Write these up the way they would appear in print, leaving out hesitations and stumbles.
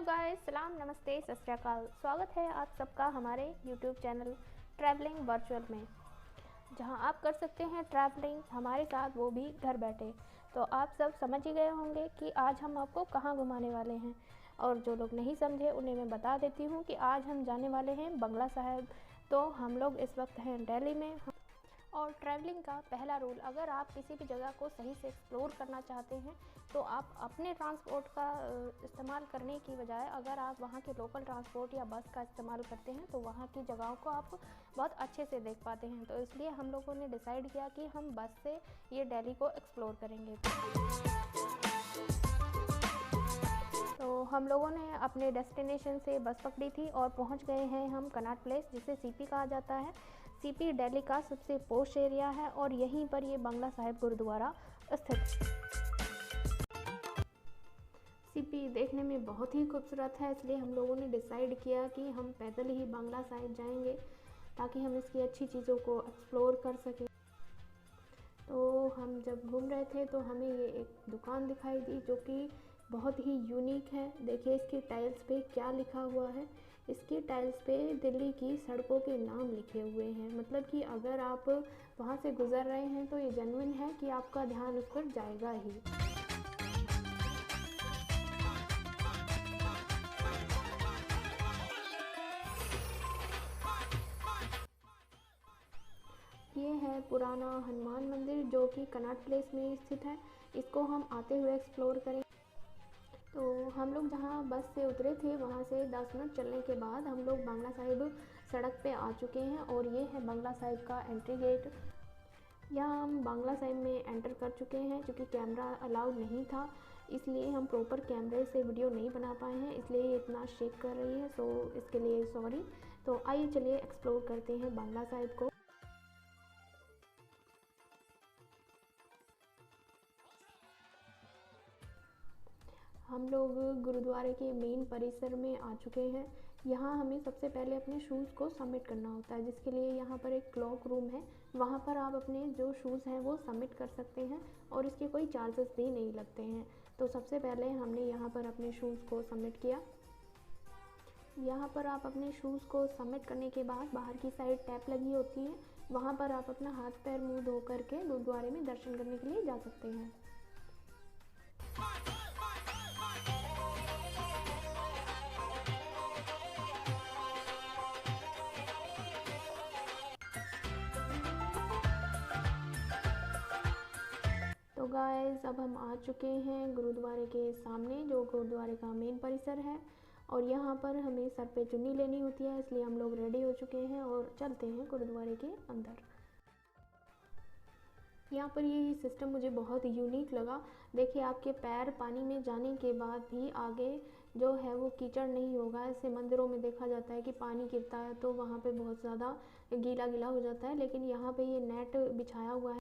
Guys, सलाम, नमस्ते, सत श्री अकाल। स्वागत है आप सबका हमारे YouTube चैनल ट्रैवलिंग वर्चुअल में, जहां आप कर सकते हैं ट्रैवलिंग हमारे साथ, वो भी घर बैठे। तो आप सब समझ ही गए होंगे कि आज हम आपको कहां घुमाने वाले हैं, और जो लोग नहीं समझे उन्हें मैं बता देती हूं कि आज हम जाने वाले हैं बंगला साहिब। तो हम लोग इस वक्त हैं दिल्ली में। और ट्रैवलिंग का पहला रूल, अगर आप किसी भी जगह को सही से एक्सप्लोर करना चाहते हैं तो आप अपने ट्रांसपोर्ट का इस्तेमाल करने की बजाय अगर आप वहाँ के लोकल ट्रांसपोर्ट या बस का इस्तेमाल करते हैं तो वहाँ की जगहों को आप बहुत अच्छे से देख पाते हैं। तो इसलिए हम लोगों ने डिसाइड किया कि हम बस से ये दिल्ली को एक्सप्लोर करेंगे। तो हम लोगों ने अपने डेस्टिनेशन से बस पकड़ी थी और पहुँच गए हैं हम कनॉट प्लेस, जिसे सीपी कहा जाता है। सीपी दिल्ली का सबसे पोश एरिया है और यहीं पर ये बंगला साहिब गुरुद्वारा स्थित है। सीपी देखने में बहुत ही खूबसूरत है, इसलिए हम लोगों ने डिसाइड किया कि हम पैदल ही बंगला साहिब जाएंगे ताकि हम इसकी अच्छी चीज़ों को एक्सप्लोर कर सकें। तो हम जब घूम रहे थे तो हमें ये एक दुकान दिखाई दी जो कि बहुत ही यूनिक है। देखिए इसकी टाइल्स पे क्या लिखा हुआ है। इसकी टाइल्स पे दिल्ली की सड़कों के नाम लिखे हुए हैं, मतलब कि अगर आप वहाँ से गुज़र रहे हैं तो ये जेन्युइन है कि आपका ध्यान उस पर जाएगा ही। ये है पुराना हनुमान मंदिर जो कि कनॉट प्लेस में स्थित है। इसको हम आते हुए एक्सप्लोर करेंगे। तो हम लोग जहाँ बस से उतरे थे वहाँ से 10 मिनट चलने के बाद हम लोग बंगला साहिब सड़क पे आ चुके हैं और ये है बंगला साहिब का एंट्री गेट। यहाँ हम बंगला साहिब में एंटर कर चुके हैं। क्योंकि कैमरा अलाउड नहीं था इसलिए हम प्रॉपर कैमरे से वीडियो नहीं बना पाए हैं, इसलिए ये इतना शेक कर रही है, सो इसके लिए सॉरी। तो आइए चलिए एक्सप्लोर करते हैं बंगला साहिब को। हम लोग गुरुद्वारे के मेन परिसर में आ चुके हैं। यहाँ हमें सबसे पहले अपने शूज़ को सबमिट करना होता है, जिसके लिए यहाँ पर एक क्लॉक रूम है। वहाँ पर आप अपने जो शूज़ हैं वो सबमिट कर सकते हैं और इसके कोई चार्जेस भी नहीं लगते हैं। तो सबसे पहले हमने यहाँ पर अपने शूज़ को सबमिट किया। यहाँ पर आप अपने शूज़ को सबमिट करने के बाद बाहर की साइड टैप लगी होती है, वहाँ पर आप अपना हाथ पैर मुँह धो करके गुरुद्वारे में दर्शन करने के लिए जा सकते हैं। तो गाइस, अब हम आ चुके हैं गुरुद्वारे के सामने, जो गुरुद्वारे का मेन परिसर है। और यहाँ पर हमें सर पे चुन्नी लेनी होती है, इसलिए हम लोग रेडी हो चुके हैं और चलते हैं गुरुद्वारे के अंदर। यहाँ पर ये सिस्टम मुझे बहुत यूनिक लगा। देखिए आपके पैर पानी में जाने के बाद भी आगे जो है वो कीचड़ नहीं होगा। ऐसे मंदिरों में देखा जाता है कि पानी गिरता है तो वहाँ पे बहुत ज़्यादा गीला गीला हो जाता है, लेकिन यहाँ पे ये नेट बिछाया हुआ है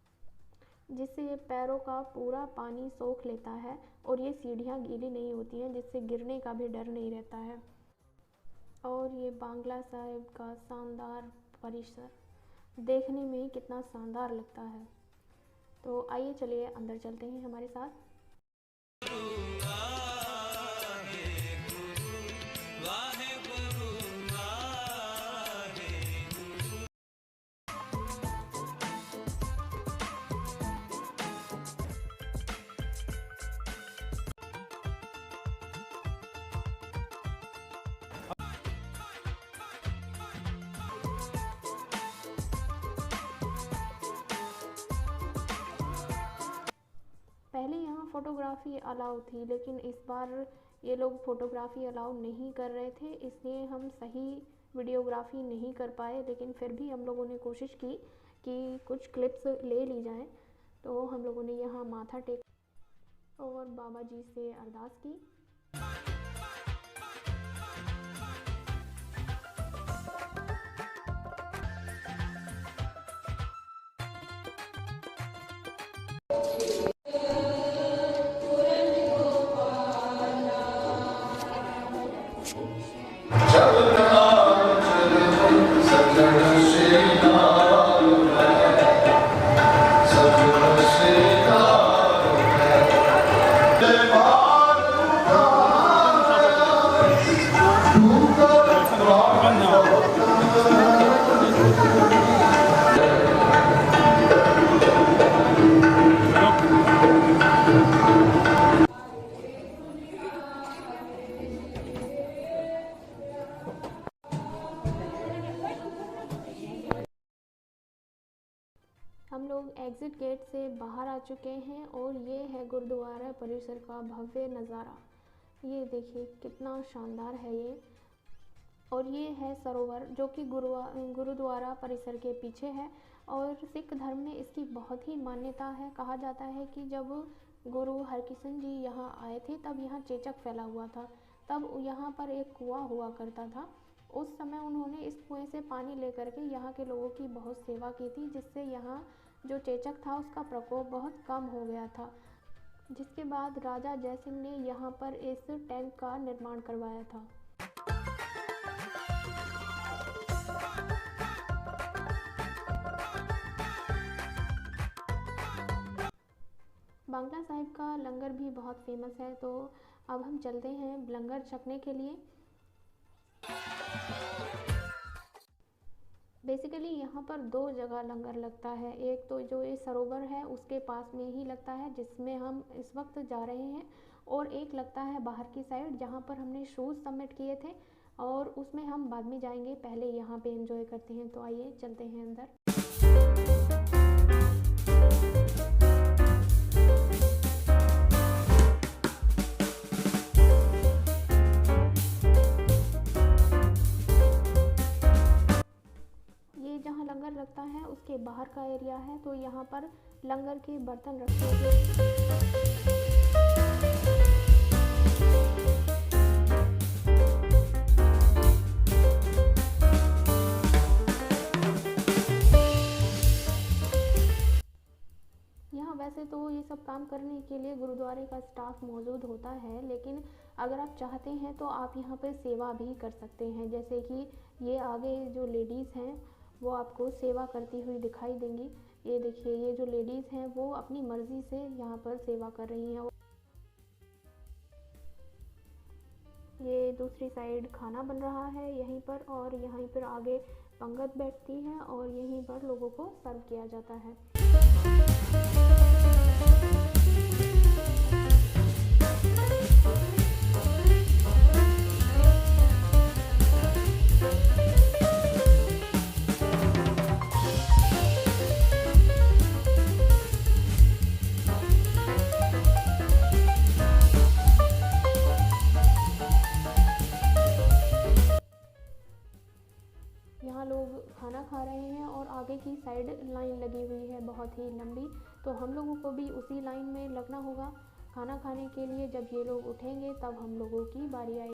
जिससे ये पैरों का पूरा पानी सोख लेता है और ये सीढ़ियाँ गीली नहीं होती हैं, जिससे गिरने का भी डर नहीं रहता है। और ये बंगला साहिब का शानदार परिसर देखने में कितना शानदार लगता है। तो आइए चलिए अंदर चलते हैं हमारे साथ। पहले यहाँ फ़ोटोग्राफ़ी अलाउ थी, लेकिन इस बार ये लोग फ़ोटोग्राफ़ी अलाउ नहीं कर रहे थे, इसलिए हम सही वीडियोग्राफ़ी नहीं कर पाए। लेकिन फिर भी हम लोगों ने कोशिश की कि कुछ क्लिप्स ले ली जाएं। तो हम लोगों ने यहाँ माथा टेका और बाबा जी से अरदास की। हम लोग एग्ज़िट गेट से बाहर आ चुके हैं और ये है गुरुद्वारा परिसर का भव्य नज़ारा। ये देखिए कितना शानदार है ये। और ये है सरोवर जो कि गुरुद्वारा परिसर के पीछे है। और सिख धर्म में इसकी बहुत ही मान्यता है। कहा जाता है कि जब गुरु हरकृष्ण जी यहाँ आए थे तब यहाँ चेचक फैला हुआ था। तब यहाँ पर एक कुआं हुआ करता था। उस समय उन्होंने इस कुएं से पानी लेकर के यहाँ के लोगों की बहुत सेवा की थी, जिससे यहाँ जो चेचक था उसका प्रकोप बहुत कम हो गया था। जिसके बाद राजा जयसिंह ने यहाँ पर इस टैंक का निर्माण करवाया था। बांग्ला साहिब का लंगर भी बहुत फेमस है। तो अब हम चलते हैं लंगर छकने के लिए। बेसिकली यहाँ पर दो जगह लंगर लगता है। एक तो जो ये सरोवर है उसके पास में ही लगता है जिसमें हम इस वक्त जा रहे हैं, और एक लगता है बाहर की साइड जहाँ पर हमने शूज़ सबमिट किए थे, और उसमें हम बाद में जाएंगे। पहले यहाँ पे एंजॉय करते हैं। तो आइए चलते हैं अंदर। जहाँ लंगर लगता है उसके बाहर का एरिया है। तो यहाँ पर लंगर के बर्तन रखे हुए यहाँ वैसे तो ये सब काम करने के लिए गुरुद्वारे का स्टाफ मौजूद होता है, लेकिन अगर आप चाहते हैं तो आप यहाँ पर सेवा भी कर सकते हैं। जैसे कि ये आगे जो लेडीज़ हैं वो आपको सेवा करती हुई दिखाई देंगी। ये देखिए, ये जो लेडीज़ हैं वो अपनी मर्ज़ी से यहाँ पर सेवा कर रही हैं। ये दूसरी साइड खाना बन रहा है यहीं पर, और यहीं पर आगे पंगत बैठती है और यहीं पर लोगों को सर्व किया जाता है। यहाँ लोग खाना खा रहे हैं और आगे की साइड लाइन लगी हुई है बहुत ही लंबी। तो हम लोगों को भी उसी लाइन में लगना होगा खाना खाने के लिए। जब ये लोग उठेंगे तब हम लोगों की बारी आएगी।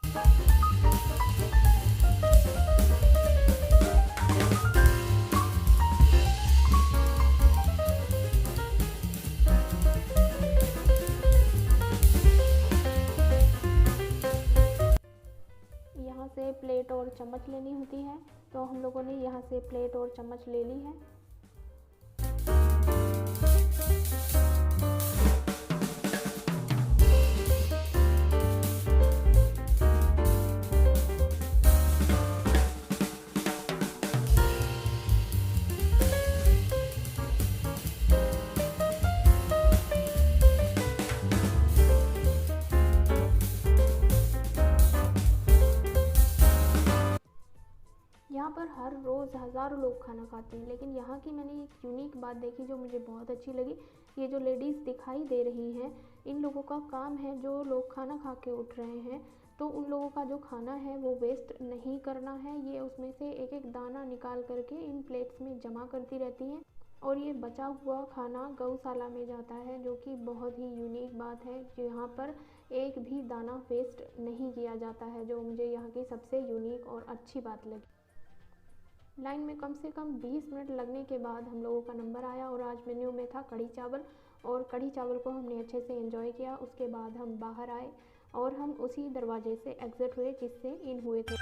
यहाँ से प्लेट और चम्मच लेनी होती है। तो हम लोगों ने यहाँ से प्लेट और चम्मच ले ली है। यहाँ पर हर रोज़ हज़ारों लोग खाना खाते हैं, लेकिन यहाँ की मैंने एक यूनिक बात देखी जो मुझे बहुत अच्छी लगी। ये जो लेडीज़ दिखाई दे रही हैं, इन लोगों का काम है, जो लोग खाना खा के उठ रहे हैं तो उन लोगों का जो खाना है वो वेस्ट नहीं करना है। ये उसमें से एक एक दाना निकाल करके इन प्लेट्स में जमा करती रहती हैं, और ये बचा हुआ खाना गौशाला में जाता है, जो कि बहुत ही यूनिक बात है। यहाँ पर एक भी दाना वेस्ट नहीं किया जाता है, जो मुझे यहाँ की सबसे यूनिक और अच्छी बात लगी। लाइन में कम से कम 20 मिनट लगने के बाद हम लोगों का नंबर आया, और आज मेन्यू में था कढ़ी चावल, और कढ़ी चावल को हमने अच्छे से एंजॉय किया। उसके बाद हम बाहर आए और हम उसी दरवाजे से एग्ज़िट हुए जिससे इन हुए थे।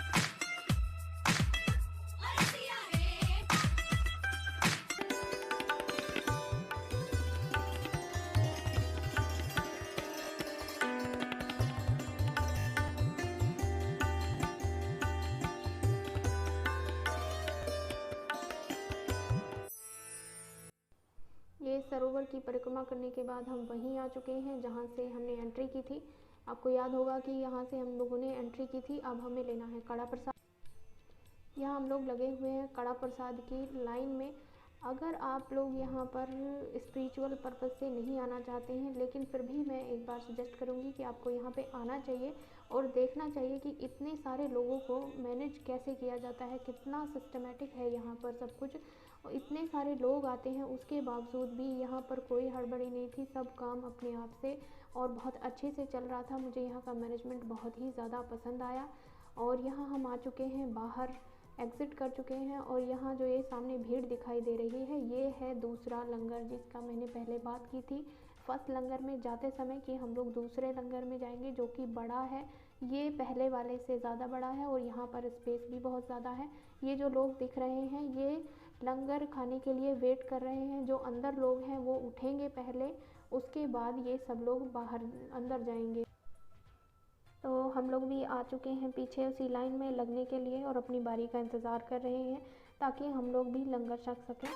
ये सरोवर की परिक्रमा करने के बाद हम वहीं आ चुके हैं जहाँ से हमने एंट्री की थी। आपको याद होगा कि यहाँ से हम लोगों ने एंट्री की थी। अब हमें लेना है कड़ा प्रसाद। यहाँ हम लोग लगे हुए हैं कड़ा प्रसाद की लाइन में। अगर आप लोग यहाँ पर स्पिरिचुअल पर्पज़ से नहीं आना चाहते हैं, लेकिन फिर भी मैं एक बार सजेस्ट करूँगी कि आपको यहाँ पे आना चाहिए और देखना चाहिए कि इतने सारे लोगों को मैनेज कैसे किया जाता है, कितना सिस्टमेटिक है यहाँ पर सब कुछ। इतने सारे लोग आते हैं, उसके बावजूद भी यहाँ पर कोई हड़बड़ी नहीं थी, सब काम अपने आप से और बहुत अच्छे से चल रहा था। मुझे यहाँ का मैनेजमेंट बहुत ही ज़्यादा पसंद आया। और यहाँ हम आ चुके हैं बाहर, एग्ज़िट कर चुके हैं, और यहाँ जो ये सामने भीड़ दिखाई दे रही है, ये है दूसरा लंगर जिसका मैंने पहले बात की थी फर्स्ट लंगर में जाते समय कि हम लोग दूसरे लंगर में जाएंगे जो कि बड़ा है। ये पहले वाले से ज़्यादा बड़ा है और यहाँ पर स्पेस भी बहुत ज़्यादा है। ये जो लोग दिख रहे हैं ये लंगर खाने के लिए वेट कर रहे हैं। जो अंदर लोग हैं वो उठेंगे पहले, उसके बाद ये सब लोग बाहर अंदर जाएंगे। तो हम लोग भी आ चुके हैं पीछे उसी लाइन में लगने के लिए और अपनी बारी का इंतज़ार कर रहे हैं ताकि हम लोग भी लंगर छक सकें।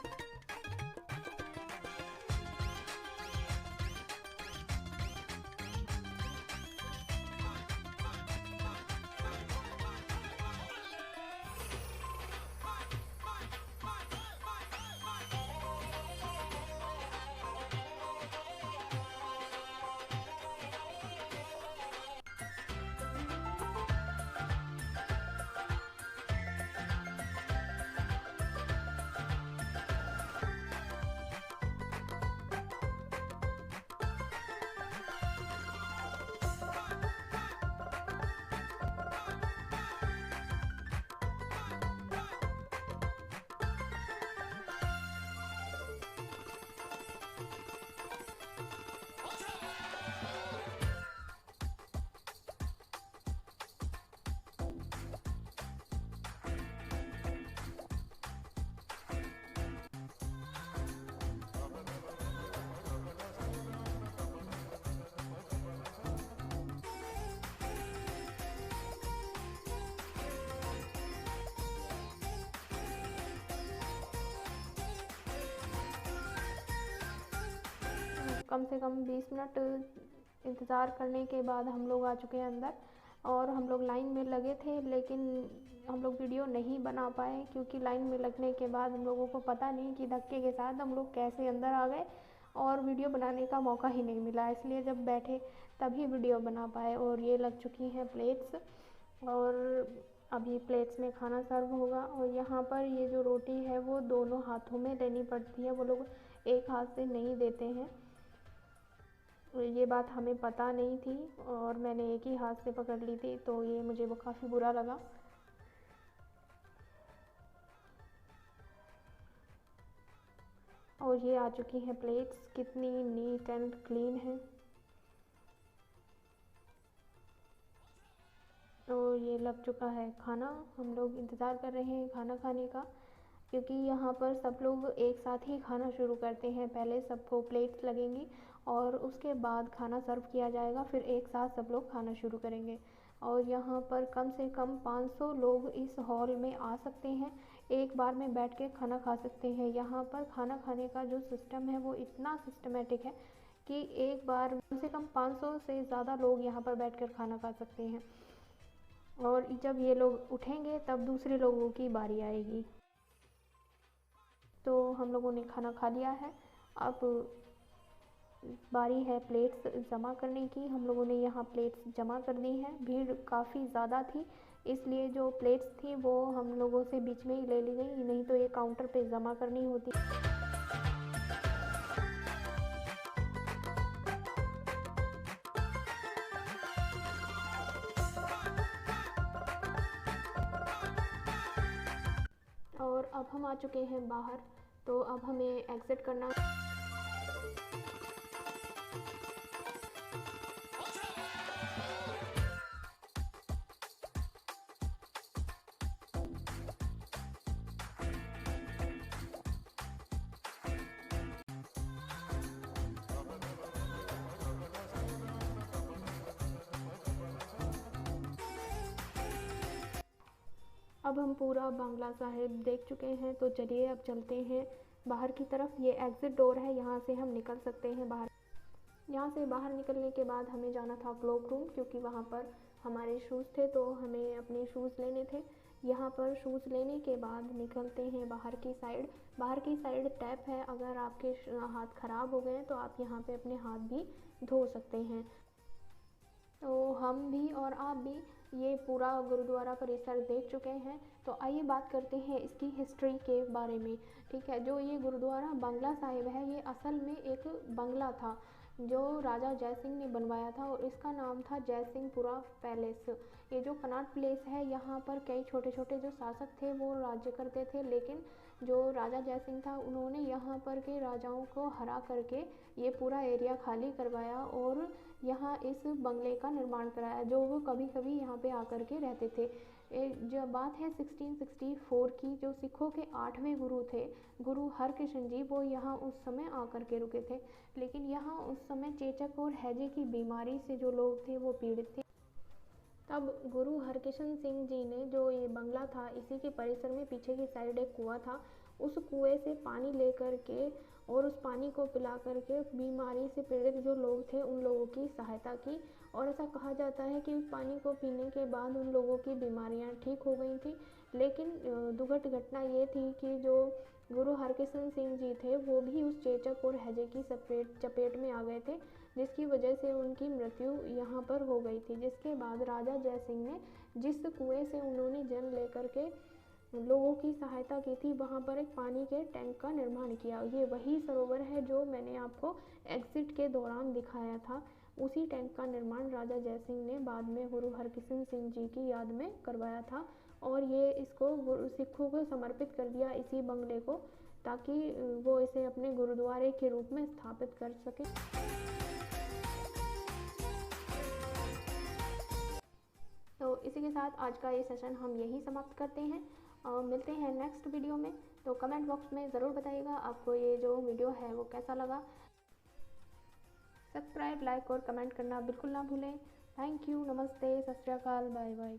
कम से कम 20 मिनट इंतज़ार करने के बाद हम लोग आ चुके हैं अंदर। और हम लोग लाइन में लगे थे, लेकिन हम लोग वीडियो नहीं बना पाए क्योंकि लाइन में लगने के बाद हम लोगों को पता नहीं कि धक्के के साथ हम लोग कैसे अंदर आ गए और वीडियो बनाने का मौका ही नहीं मिला। इसलिए जब बैठे तभी वीडियो बना पाए। और ये लग चुकी हैं प्लेट्स और अभी प्लेट्स में खाना सर्व होगा। और यहाँ पर ये जो रोटी है वो दोनों हाथों में लेनी पड़ती है, वो लोग एक हाथ से नहीं देते हैं। ये बात हमें पता नहीं थी और मैंने एक ही हाथ से पकड़ ली थी, तो ये मुझे वो काफ़ी बुरा लगा। और ये आ चुकी हैं प्लेट्स, कितनी नीट एंड क्लीन है। और ये लग चुका है खाना, हम लोग इंतज़ार कर रहे हैं खाना खाने का क्योंकि यहाँ पर सब लोग एक साथ ही खाना शुरू करते हैं। पहले सबको प्लेट्स लगेंगी और उसके बाद खाना सर्व किया जाएगा, फिर एक साथ सब लोग खाना शुरू करेंगे। और यहाँ पर कम से कम 500 लोग इस हॉल में आ सकते हैं, एक बार में बैठ के खाना खा सकते हैं। यहाँ पर खाना खाने का जो सिस्टम है वो इतना सिस्टमेटिक है कि एक बार कम से कम 500 से ज़्यादा लोग यहाँ पर बैठ कर खाना खा सकते हैं। और जब ये लोग उठेंगे तब दूसरे लोगों की बारी आएगी। तो हम लोगों ने खाना खा लिया है, अब बारी है प्लेट्स जमा करने की। हम लोगों ने यहाँ प्लेट्स जमा कर दी हैं। भीड़ काफ़ी ज़्यादा थी, इसलिए जो प्लेट्स थी वो हम लोगों से बीच में ही ले ली गई, नहीं तो ये काउंटर पे जमा करनी होती। और अब हम आ चुके हैं बाहर, तो अब हमें एग्ज़िट करना। अब हम पूरा बांग्ला साहिब देख चुके हैं, तो चलिए अब चलते हैं बाहर की तरफ। ये एग्ज़िट डोर है, यहाँ से हम निकल सकते हैं बाहर। यहाँ से बाहर निकलने के बाद हमें जाना था क्लोक रूम क्योंकि वहाँ पर हमारे शूज़ थे, तो हमें अपने शूज़ लेने थे। यहाँ पर शूज़ लेने के बाद निकलते हैं बाहर की साइड। बाहर की साइड टैप है, अगर आपके हाथ ख़राब हो गए तो आप यहाँ पे अपने हाथ भी धो सकते हैं। तो हम भी और आप भी ये पूरा गुरुद्वारा परिसर देख चुके हैं। तो आइए बात करते हैं इसकी हिस्ट्री के बारे में। ठीक है, जो ये गुरुद्वारा बंगला साहिब है, ये असल में एक बंगला था जो राजा जय सिंह ने बनवाया था और इसका नाम था जय सिंहपुरा पैलेस। ये जो कनॉट प्लेस है, यहाँ पर कई छोटे छोटे जो शासक थे वो राज्य करते थे, लेकिन जो राजा जय सिंह था उन्होंने यहाँ पर के राजाओं को हरा करके ये पूरा एरिया खाली करवाया और यहाँ इस बंगले का निर्माण कराया, जो वो कभी कभी यहाँ पे आकर के रहते थे। जो बात है 1664 की, जो सिखों के 8वें गुरु थे, गुरु हरकृष्ण जी, वो यहाँ उस समय आकर के रुके थे। लेकिन यहाँ उस समय चेचक और हैजे की बीमारी से जो लोग थे वो पीड़ित थे। तब गुरु हरकृष्ण सिंह जी ने, जो ये बंगला था, इसी के परिसर में पीछे की साइड एक कुआं था, उस कुएं से पानी लेकर के और उस पानी को पिला करके बीमारी से पीड़ित जो लोग थे उन लोगों की सहायता की। और ऐसा कहा जाता है कि उस पानी को पीने के बाद उन लोगों की बीमारियां ठीक हो गई थी। लेकिन दुखद घटना ये थी कि जो गुरु हरकृष्ण सिंह जी थे वो भी उस चेचक और हैजे की चपेट में आ गए थे, जिसकी वजह से उनकी मृत्यु यहाँ पर हो गई थी। जिसके बाद राजा जय सिंह ने, जिस कुएं से उन्होंने जल लेकर के लोगों की सहायता की थी, वहाँ पर एक पानी के टैंक का निर्माण किया। ये वही सरोवर है जो मैंने आपको एग्जिट के दौरान दिखाया था। उसी टैंक का निर्माण राजा जय सिंह ने बाद में गुरु हरकृष्ण सिंह जी की याद में करवाया था और ये इसको सिखों को समर्पित कर दिया, इसी बंगले को, ताकि वो इसे अपने गुरुद्वारे के रूप में स्थापित कर सके। तो इसी के साथ आज का ये सेशन हम यही समाप्त करते हैं। मिलते हैं नेक्स्ट वीडियो में। तो कमेंट बॉक्स में ज़रूर बताइएगा आपको ये जो वीडियो है वो कैसा लगा। सब्सक्राइब, लाइक और कमेंट करना बिल्कुल ना भूलें। थैंक यू, नमस्ते, सत श्री अकाल, बाय बाय।